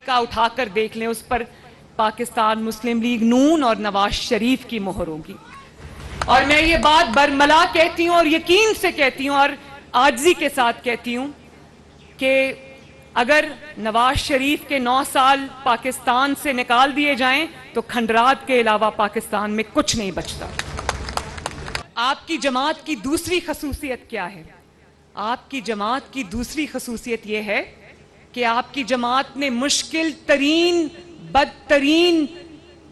کا اٹھا کر دیکھ لیں، اس پر پاکستان مسلم لیگ نون اور نواز شریف کی مہر ہوگی۔ اور میں یہ بات برملا کہتی ہوں اور یقین سے کہتی ہوں اور عاجزی کے ساتھ کہتی ہوں کہ اگر نواز شریف کے 9 سال پاکستان سے نکال دیے جائیں تو کھنڈرات کے علاوہ پاکستان میں کچھ نہیں بچتا۔ آپ کی جماعت کی دوسری خصوصیت کیا ہے؟ آپ کی جماعت کی دوسری خصوصیت یہ ہے کہ آپ کی جماعت نے مشکل ترین بدترین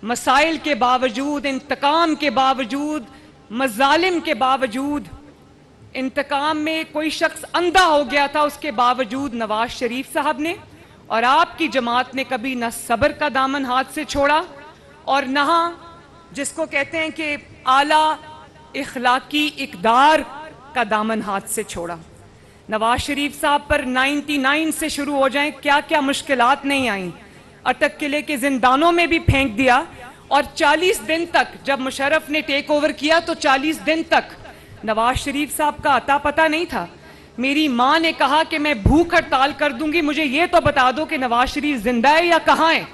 مسائل کے باوجود، انتقام کے باوجود، مظالم کے باوجود، انتقام میں کوئی شخص اندھا ہو گیا تھا، اس کے باوجود نواز شریف صاحب نے اور آپ کی جماعت نے کبھی نہ صبر کا دامن ہاتھ سے چھوڑا اور نہ جس کو کہتے ہیں کہ اعلیٰ اخلاقی اقدار کا دامن ہاتھ سے چھوڑا۔ نواز شریف صاحب پر 99 سے شروع ہو جائیں، کیا کیا مشکلات نہیں آئیں، اٹک قلعے کے زندانوں میں بھی پھینک دیا، اور 40 دن تک جب مشرف نے ٹیک اوور کیا تو 40 دن تک نواز شریف صاحب کا اتا پتہ نہیں تھا۔ میری ماں نے کہا کہ میں بھوک ہڑتال کر دوں گی، مجھے یہ تو بتا دو کہ نواز شریف زندہ ہے یا کہاں ہے۔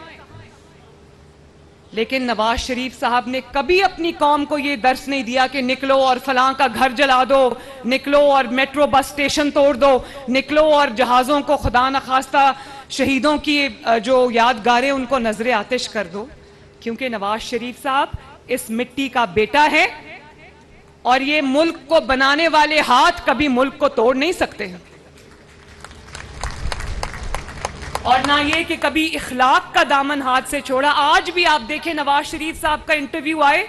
لیکن نواز شریف صاحب نے کبھی اپنی قوم کو یہ درس نہیں دیا کہ نکلو اور فلاں کا گھر جلا دو، نکلو اور میٹرو بس اسٹیشن توڑ دو، نکلو اور جہازوں کو خدا نخواستہ شہیدوں کی جو یادگاریں ان کو نظر آتش کر دو، کیونکہ نواز شریف صاحب اس مٹی کا بیٹا ہے اور یہ ملک کو بنانے والے ہاتھ کبھی ملک کو توڑ نہیں سکتے ہیں، اور نہ یہ کہ کبھی اخلاق کا دامن ہاتھ سے چھوڑا۔ آج بھی آپ دیکھیں نواز شریف صاحب کا انٹرویو آئے،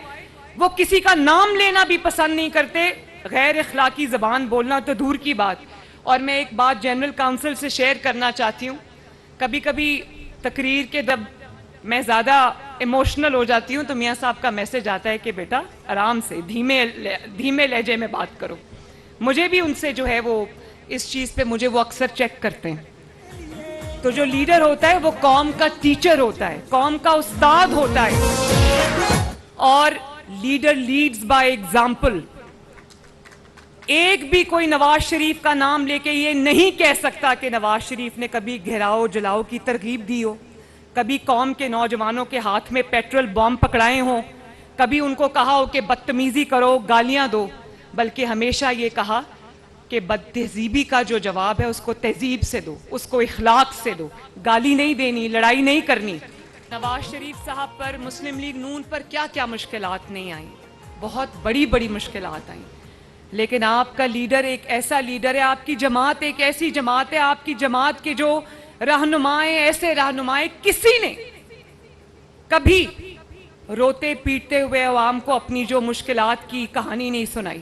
وہ کسی کا نام لینا بھی پسند نہیں کرتے، غیر اخلاقی زبان بولنا تو دور کی بات۔ اور میں ایک بات جنرل کاؤنسل سے شیئر کرنا چاہتی ہوں، کبھی کبھی تقریر کے جب میں زیادہ ایموشنل ہو جاتی ہوں تو میاں صاحب کا میسج آتا ہے کہ بیٹا آرام سے دھیمے لہجے میں بات کرو۔ مجھے بھی ان سے جو ہے وہ اس چیز پہ مجھے وہ اکثر چیک کرتے ہیں۔ تو جو لیڈر ہوتا ہے وہ قوم کا ٹیچر ہوتا ہے، قوم کا استاد ہوتا ہے، اور لیڈر لیڈز بائی ایگزامپل۔ ایک بھی کوئی نواز شریف کا نام لے کے یہ نہیں کہہ سکتا کہ نواز شریف نے کبھی گھیراؤ جلاؤ کی ترغیب دی ہو، کبھی قوم کے نوجوانوں کے ہاتھ میں پیٹرول بم پکڑائے ہوں، کبھی ان کو کہا ہو کہ بدتمیزی کرو، گالیاں دو، بلکہ ہمیشہ یہ کہا کہ بد تہذیبی کا جو جواب ہے اس کو تہذیب سے دو، اس کو اخلاق سے دو، گالی نہیں دینی، لڑائی نہیں کرنی۔ نواز شریف صاحب پر، مسلم لیگ نون پر کیا کیا مشکلات نہیں آئیں، بہت بڑی بڑی مشکلات آئیں، لیکن آپ کا لیڈر ایک ایسا لیڈر ہے، آپ کی جماعت ایک ایسی جماعت ہے، آپ کی جماعت کے جو رہنمائیں ایسے رہنمائیں، کسی نے کبھی روتے پیٹتے ہوئے عوام کو اپنی جو مشکلات کی کہانی نہیں سنائی۔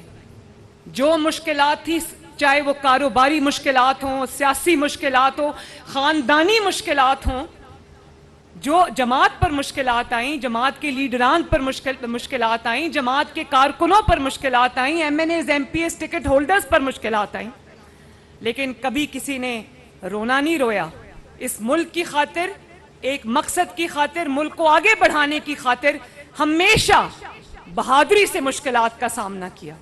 جو مشکلات تھی، چاہے وہ کاروباری مشکلات ہوں، سیاسی مشکلات ہوں، خاندانی مشکلات ہوں، جو جماعت پر مشکلات آئیں، جماعت کے لیڈران پر مشکلات آئیں، جماعت کے کارکنوں پر مشکلات آئیں، M N As, M P S, ticket holders پر مشکلات آئیں، لیکن کبھی کسی نے رونا نہیں رویا۔ اس ملک کی خاطر، ایک مقصد کی خاطر، ملک کو آگے بڑھانے کی خاطر ہمیشہ بہادری سے مشکلات کا سامنا کیا۔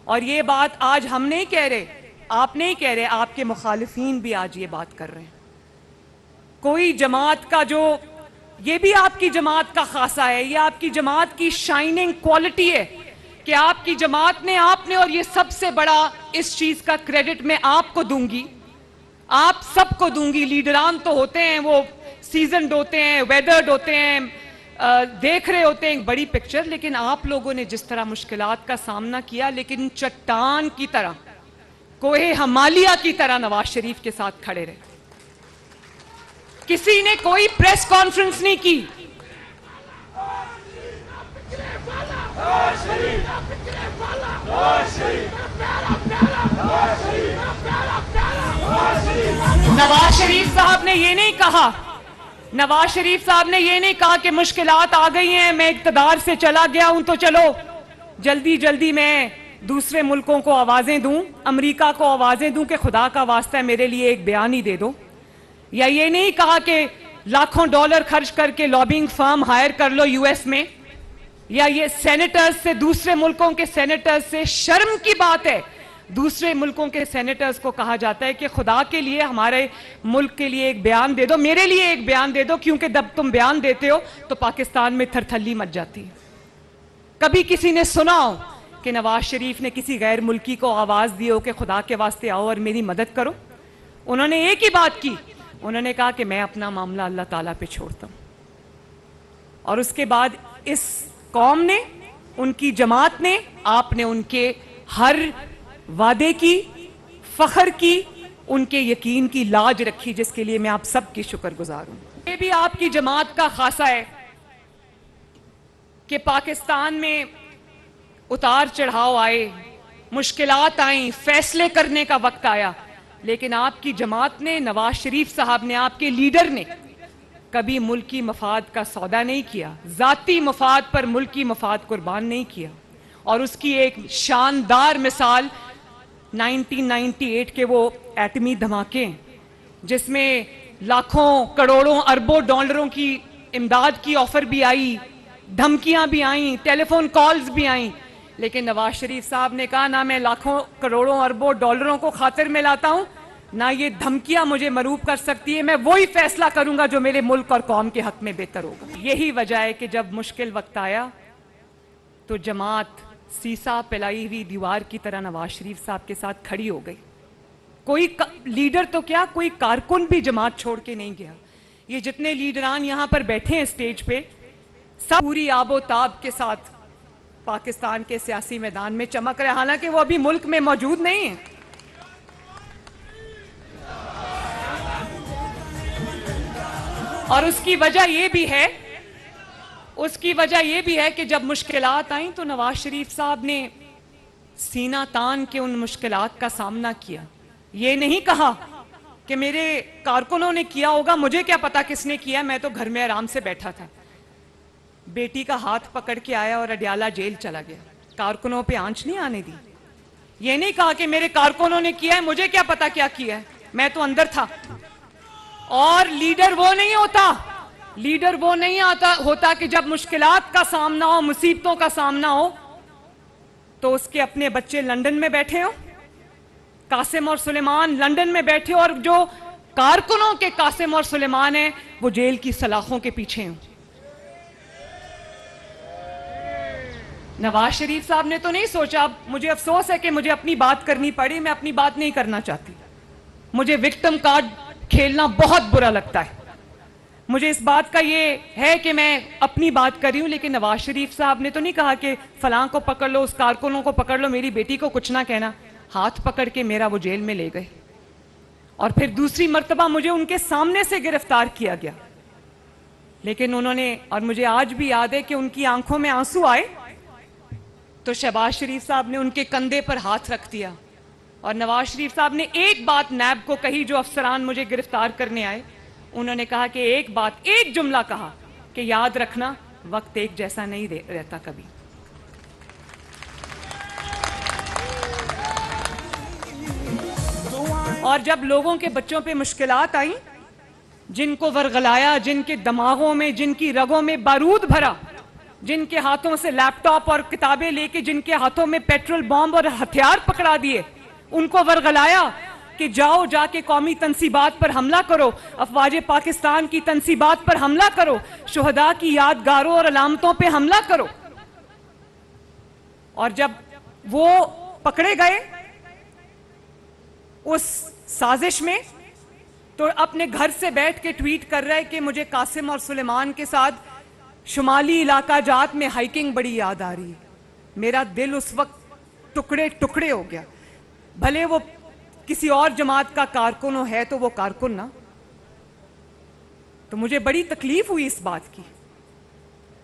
اور یہ بات آج ہم نہیں کہہ رہے، آپ نہیں کہہ رہے، آپ کے مخالفین بھی آج یہ بات کر رہے ہیں۔ کوئی جماعت کا جو، یہ بھی آپ کی جماعت کا خاصہ ہے، یہ آپ کی جماعت کی شائننگ کوالٹی ہے کہ آپ کی جماعت نے، آپ نے، اور یہ سب سے بڑا اس چیز کا کریڈٹ میں آپ کو دوں گی، آپ سب کو دوں گی۔ لیڈران تو ہوتے ہیں، وہ سیزنڈ ہوتے ہیں، ویدرڈ ہوتے ہیں، دیکھ رہے ہوتے ہیں ایک بڑی پکچر، لیکن آپ لوگوں نے جس طرح مشکلات کا سامنا کیا، لیکن چٹان کی طرح، کوہ ہمالیہ کی طرح نواز شریف کے ساتھ کھڑے رہے۔ کسی نے کوئی پریس کانفرنس نہیں کی، نواز شریف صاحب نے یہ نہیں کہا، نواز شریف صاحب نے یہ نہیں کہا کہ مشکلات آ گئی ہیں، میں اقتدار سے چلا گیا ہوں تو چلو جلدی جلدی میں دوسرے ملکوں کو آوازیں دوں، امریکہ کو آوازیں دوں کہ خدا کا واسطہ ہے میرے لیے ایک بیان ہی دے دو، یا یہ نہیں کہا کہ لاکھوں ڈالر خرچ کر کے لابنگ فرم ہائر کر لو یو ایس میں، یا یہ سینیٹرز سے، دوسرے ملکوں کے سینیٹرز سے، شرم کی بات ہے دوسرے ملکوں کے سینیٹرز کو کہا جاتا ہے کہ خدا کے لیے ہمارے ملک کے لیے ایک بیان دے دو, میرے لیے ایک بیان دے دو, کیونکہ جب تم بیان دیتے ہو تو پاکستان میں تھرتھلی مچ جاتی ہے. کبھی کسی نے سنا ہو کہ نواز شریف نے کسی غیر ملکی کو آواز دی ہو کہ خدا کے واسطے آؤ اور میری مدد کرو؟ انہوں نے ایک ہی بات کی, انہوں نے کہا کہ میں اپنا معاملہ اللہ تعالیٰ پہ چھوڑتا ہوں. اور اس کے بعد اس قوم نے, ان کی جماعت نے, آپ نے ان کے ہر وعدے کی, فخر کی, ان کے یقین کی لاج رکھی, جس کے لیے میں آپ سب کی شکر گزار ہوں. یہ بھی آپ کی جماعت کا خاصہ ہے کہ پاکستان میں اتار چڑھاؤ آئے, مشکلات آئیں, فیصلے کرنے کا وقت آیا, لیکن آپ کی جماعت نے, نواز شریف صاحب نے, آپ کے لیڈر نے کبھی ملکی مفاد کا سودا نہیں کیا, ذاتی مفاد پر ملکی مفاد قربان نہیں کیا. اور اس کی ایک شاندار مثال 1998 کے وہ ایٹمی دھماکے, جس میں لاکھوں کروڑوں اربوں ڈالروں کی امداد کی آفر بھی آئی, دھمکیاں بھی آئیں, ٹیلی فون کالز بھی آئیں, لیکن نواز شریف صاحب نے کہا نہ میں لاکھوں کروڑوں اربوں ڈالروں کو خاطر میں لاتا ہوں, نہ یہ دھمکیاں مجھے مروب کر سکتی ہے, میں وہی فیصلہ کروں گا جو میرے ملک اور قوم کے حق میں بہتر ہوگا. یہی وجہ ہے کہ جب مشکل وقت آیا تو جماعت سیسا پلائی ہوئی دیوار کی طرح نواز شریف صاحب کے ساتھ کھڑی ہو گئی. کوئی لیڈر تو کیا, کوئی کارکن بھی جماعت چھوڑ کے نہیں گیا. یہ جتنے لیڈران یہاں پر بیٹھے ہیں اسٹیج پہ, سب پوری آب و تاب کے ساتھ پاکستان کے سیاسی میدان میں چمک رہے, حالانکہ وہ ابھی ملک میں موجود نہیں ہیں. اور اس کی وجہ یہ بھی ہے کہ جب مشکلات آئیں تو نواز شریف صاحب نے سینہ تان کے ان مشکلات کا سامنا کیا. یہ نہیں کہا کہ میرے کارکنوں نے کیا ہوگا, مجھے کیا پتا کس نے کیا, میں تو گھر میں آرام سے بیٹھا تھا. بیٹی کا ہاتھ پکڑ کے آیا اور اڈیالہ جیل چلا گیا, کارکنوں پہ آنچ نہیں آنے دی. یہ نہیں کہا کہ میرے کارکنوں نے کیا ہے, مجھے کیا پتا کیا کیا ہے, میں تو اندر تھا. اور لیڈر وہ نہیں ہوتا کہ جب مشکلات کا سامنا ہو, مصیبتوں کا سامنا ہو, تو اس کے اپنے بچے لندن میں بیٹھے ہوں, قاسم اور سلیمان لندن میں بیٹھے, اور جو کارکنوں کے قاسم اور سلیمان ہیں وہ جیل کی سلاخوں کے پیچھے ہوں. نواز شریف صاحب نے تو نہیں سوچا. مجھے افسوس ہے کہ مجھے اپنی بات کرنی پڑی, میں اپنی بات نہیں کرنا چاہتی. مجھے وکٹم کارڈ کھیلنا بہت برا لگتا ہے. مجھے اس بات کا یہ ہے کہ میں اپنی بات کر رہی ہوں, لیکن نواز شریف صاحب نے تو نہیں کہا کہ فلاں کو پکڑ لو, اس کارکنوں کو پکڑ لو, میری بیٹی کو کچھ نہ کہنا. ہاتھ پکڑ کے میرا وہ جیل میں لے گئے, اور پھر دوسری مرتبہ مجھے ان کے سامنے سے گرفتار کیا گیا. لیکن انہوں نے, اور مجھے آج بھی یاد ہے کہ ان کی آنکھوں میں آنسو آئے تو شہباز شریف صاحب نے ان کے کندھے پر ہاتھ رکھ دیا, اور نواز شریف صاحب نے ایک بات نیب کو کہی, جو افسران مجھے گرفتار کرنے آئے. انہوں نے کہا کہ ایک جملہ کہا کہ یاد رکھنا وقت ایک جیسا نہیں رہتا کبھی. اور جب لوگوں کے بچوں پہ مشکلات آئیں, جن کو ورغلایا, جن کے دماغوں میں, جن کی رگوں میں بارود بھرا, جن کے ہاتھوں سے لیپ ٹاپ اور کتابیں لے کے, جن کے ہاتھوں میں پیٹرول بم اور ہتھیار پکڑا دیے, ان کو ورغلایا کہ جاؤ جا کے قومی تنصیبات پر حملہ کرو, افواج پاکستان کی تنصیبات پر حملہ کرو, شہداء کی یادگاروں اور علامتوں پہ حملہ کرو. اور جب وہ پکڑے گئے اس سازش میں, تو اپنے گھر سے بیٹھ کے ٹویٹ کر رہے کہ مجھے قاسم اور سلیمان کے ساتھ شمالی علاقہ جات میں ہائیکنگ بڑی یاد آ رہی ہے. میرا دل اس وقت ٹکڑے ٹکڑے ہو گیا. بھلے وہ کسی اور جماعت کا کارکن ہے تو وہ کارکن نا. تو مجھے بڑی تکلیف ہوئی اس بات کی.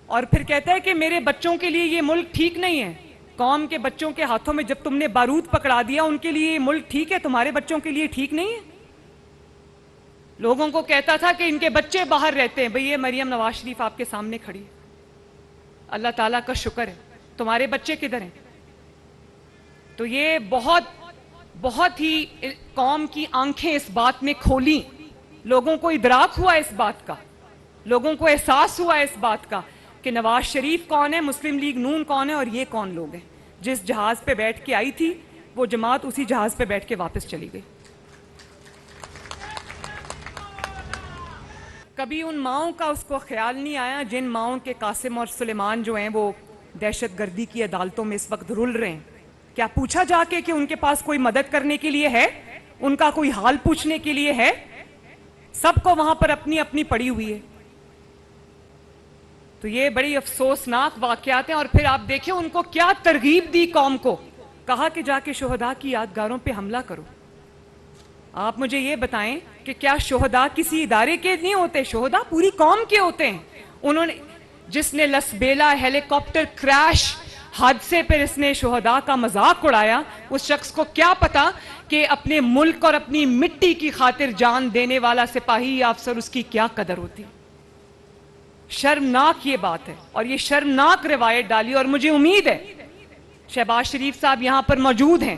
اور پھر کہتا ہے کہ میرے بچوں کے لیے یہ ملک ٹھیک نہیں ہے. قوم کے بچوں کے ہاتھوں میں جب تم نے بارود پکڑا دیا, ان کے لیے یہ ملک ٹھیک ہے, تمہارے بچوں کے لیے ٹھیک نہیں ہے. لوگوں کو کہتا تھا کہ ان کے بچے باہر رہتے ہیں. بھئی یہ مریم نواز شریف آپ کے سامنے کھڑی ہے, اللہ تعالیٰ کا شکر ہے. تمہارے بچے کدھر ہیں؟ تو یہ بہت ہی قوم کی آنکھیں اس بات نے کھولی. لوگوں کو ادراک ہوا اس بات کا, لوگوں کو احساس ہوا اس بات کا کہ نواز شریف کون ہے, مسلم لیگ نون کون ہے, اور یہ کون لوگ ہیں. جس جہاز پہ بیٹھ کے آئی تھی وہ جماعت اسی جہاز پہ بیٹھ کے واپس چلی گئی. کبھی ان ماؤں کا اس کو خیال نہیں آیا جن ماؤں کے قاسم اور سلیمان جو ہیں وہ دہشت گردی کی عدالتوں میں اس وقت رول رہے ہیں. کیا پوچھا جا کے کہ ان کے پاس کوئی مدد کرنے کے لیے ہے؟ ان کا کوئی حال پوچھنے کے لیے ہے؟ سب کو وہاں پر اپنی اپنی پڑی ہوئی ہے. تو یہ بڑی افسوسناک واقعات ہیں. اور پھر آپ دیکھیں ان کو کیا ترغیب دی قوم کو. کہا کہ جا کے شہداء کی یادگاروں پہ حملہ کرو. آپ مجھے یہ بتائیں کہ کیا شہداء کسی ادارے کے نہیں ہوتے؟ شہداء پوری قوم کے ہوتے ہیں. انہوں نے جس نے لسبیلا ہیلی کاپٹر کریش حادثے پر اس نے شہداء کا مذاق اڑایا، اس شخص کو کیا پتا کہ اپنے ملک اور اپنی مٹی کی خاطر جان دینے والا سپاہی یا افسر اس کی کیا قدر ہوتی. شرمناک یہ بات ہے اور یہ شرمناک روایت ڈالی. اور مجھے امید ہے شہباز شریف صاحب یہاں پر موجود ہیں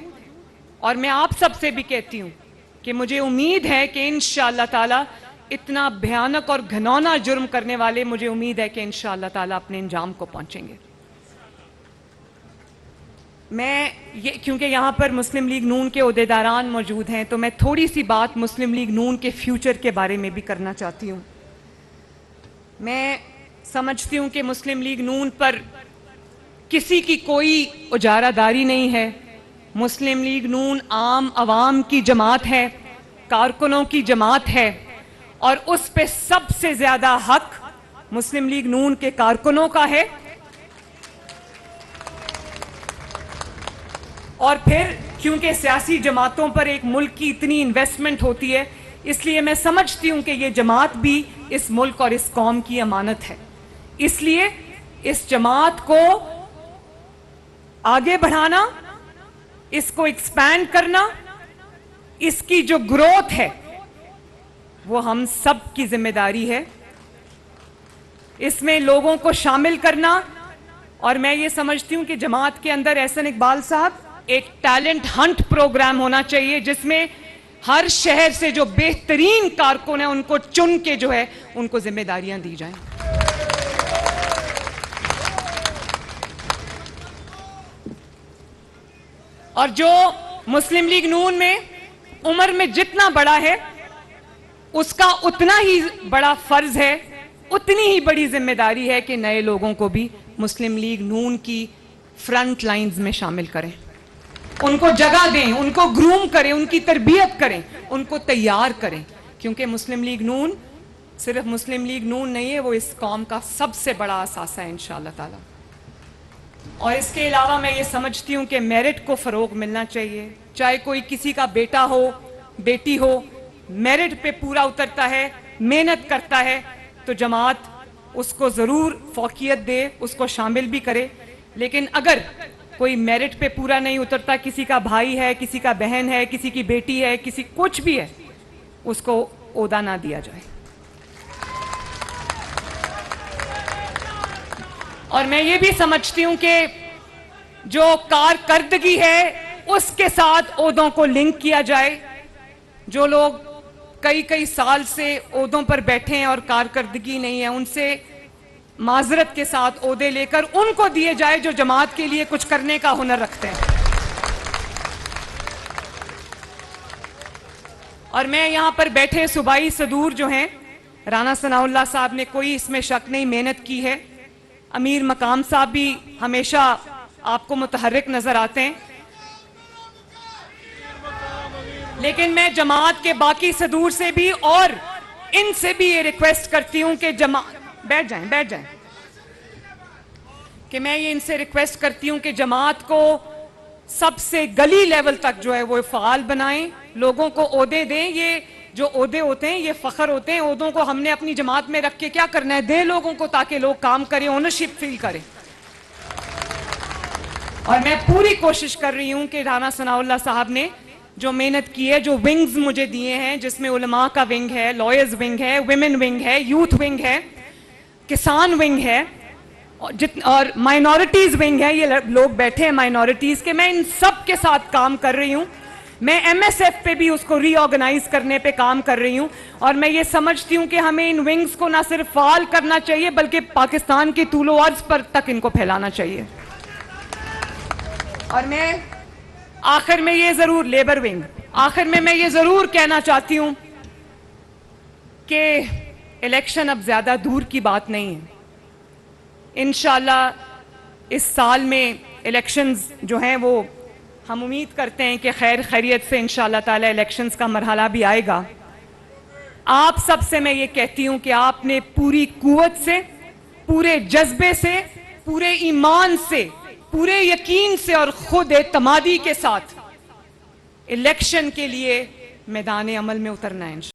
اور میں آپ سب سے بھی کہتی ہوں کہ مجھے امید ہے کہ انشاءاللہ تعالی اتنا بھیانک اور گھنونا جرم کرنے والے مجھے امید ہے کہ انشاءاللہ تعالی اپنے انجام کو پہنچیں گے. میں کیونکہ یہاں پر مسلم لیگ نون کے عہدیداران موجود ہیں تو میں تھوڑی سی بات مسلم لیگ نون کے فیوچر کے بارے میں بھی کرنا چاہتی ہوں. میں سمجھتی ہوں کہ مسلم لیگ نون پر کسی کی کوئی اجارہ داری نہیں ہے. مسلم لیگ نون عام عوام کی جماعت ہے، کارکنوں کی جماعت ہے، اور اس پہ سب سے زیادہ حق مسلم لیگ نون کے کارکنوں کا ہے. اور پھر کیونکہ سیاسی جماعتوں پر ایک ملک کی اتنی انویسٹمنٹ ہوتی ہے، اس لیے میں سمجھتی ہوں کہ یہ جماعت بھی اس ملک اور اس قوم کی امانت ہے. اس لیے اس جماعت کو آگے بڑھانا، اس کو ایکسپینڈ کرنا، اس کی جو گروتھ ہے وہ ہم سب کی ذمہ داری ہے. اس میں لوگوں کو شامل کرنا. اور میں یہ سمجھتی ہوں کہ جماعت کے اندر احسن اقبال صاحب ایک ٹیلنٹ ہنٹ پروگرام ہونا چاہیے جس میں ہر شہر سے جو بہترین کارکن ہیں ان کو چن کے جو ہے ان کو ذمہ داریاں دی جائیں. اور جو مسلم لیگ نون میں عمر میں جتنا بڑا ہے اس کا اتنا ہی بڑا فرض ہے، اتنی ہی بڑی ذمہ داری ہے کہ نئے لوگوں کو بھی مسلم لیگ نون کی فرنٹ لائنز میں شامل کریں، ان کو جگہ دیں، ان کو گروم کریں، ان کی تربیت کریں، ان کو تیار کریں. کیونکہ مسلم لیگ نون صرف مسلم لیگ نون نہیں ہے، وہ اس قوم کا سب سے بڑا اثاثہ ہے انشاءاللہ تعالی. اور اس کے علاوہ میں یہ سمجھتی ہوں کہ میرٹ کو فروغ ملنا چاہیے. چاہے کوئی کسی کا بیٹا ہو، بیٹی ہو، میرٹ پہ پورا اترتا ہے، محنت کرتا ہے تو جماعت اس کو ضرور فوقیت دے، اس کو شامل بھی کرے. لیکن اگر کوئی میرٹ پہ پورا نہیں اترتا، کسی کا بھائی ہے، کسی کا بہن ہے، کسی کی بیٹی ہے، کسی کچھ بھی ہے، اس کو عہدہ نہ دیا جائے. اور میں یہ بھی سمجھتی ہوں کہ جو کارکردگی ہے اس کے ساتھ عہدوں کو لنک کیا جائے. جو لوگ کئی سال سے عہدوں پر بیٹھے ہیں اور کارکردگی نہیں ہے، ان سے معذرت کے ساتھ عہدے لے کر ان کو دیے جائے جو جماعت کے لیے کچھ کرنے کا ہنر رکھتے ہیں. اور میں یہاں پر بیٹھے صوبائی صدور جو ہیں، رانا ثناء اللہ صاحب نے کوئی اس میں شک نہیں محنت کی ہے. امیر مقام صاحب بھی ہمیشہ آپ کو متحرک نظر آتے ہیں. لیکن میں جماعت کے باقی صدور سے بھی اور ان سے بھی یہ ریکویسٹ کرتی ہوں کہ بیٹھ جائیں کہ میں یہ ان سے ریکویسٹ کرتی ہوں کہ جماعت کو سب سے گلی لیول تک جو ہے وہ فعال بنائیں، لوگوں کو عہدے دیں. یہ جو عہدے ہوتے ہیں یہ فخر ہوتے ہیں. عہدوں کو ہم نے اپنی جماعت میں رکھ کے کیا کرنا ہے؟ دیں لوگوں کو تاکہ لوگ کام کریں، اونرشپ فیل کریں. اور میں پوری کوشش کر رہی ہوں کہ رانا ثناء اللہ صاحب نے جو محنت کی ہے، جو ونگز مجھے دیے ہیں جس میں علماء کا ونگ ہے، لائرز ونگ ہے، ویمن ونگ ہے، یوتھ ونگ ہے، کسان ونگ ہے اور مائنورٹیز ونگ ہے. یہ لوگ بیٹھے ہیں مائنورٹیز کے. میں ان سب کے ساتھ کام کر رہی ہوں. میں ایم ایس ایف پہ بھی اس کو ری آرگنائز کرنے پہ کام کر رہی ہوں. اور میں یہ سمجھتی ہوں کہ ہمیں ان ونگز کو نہ صرف فعال کرنا چاہیے بلکہ پاکستان کی طول و عرض پر تک ان کو پھیلانا چاہیے. اور میں آخر میں یہ ضرور لیبر ونگ، آخر میں یہ ضرور کہنا چاہتی ہوں کہ الیکشن اب زیادہ دور کی بات نہیں ہے. انشاءاللہ اس سال میں الیکشنز جو ہیں وہ ہم امید کرتے ہیں کہ خیر خیریت سے انشاءاللہ تعالی الیکشنز کا مرحلہ بھی آئے گا. آپ سب سے میں یہ کہتی ہوں کہ آپ نے پوری قوت سے، پورے جذبے سے، پورے ایمان سے، پورے یقین سے اور خود اعتمادی کے ساتھ الیکشن کے لیے میدان عمل میں اترنا ہے.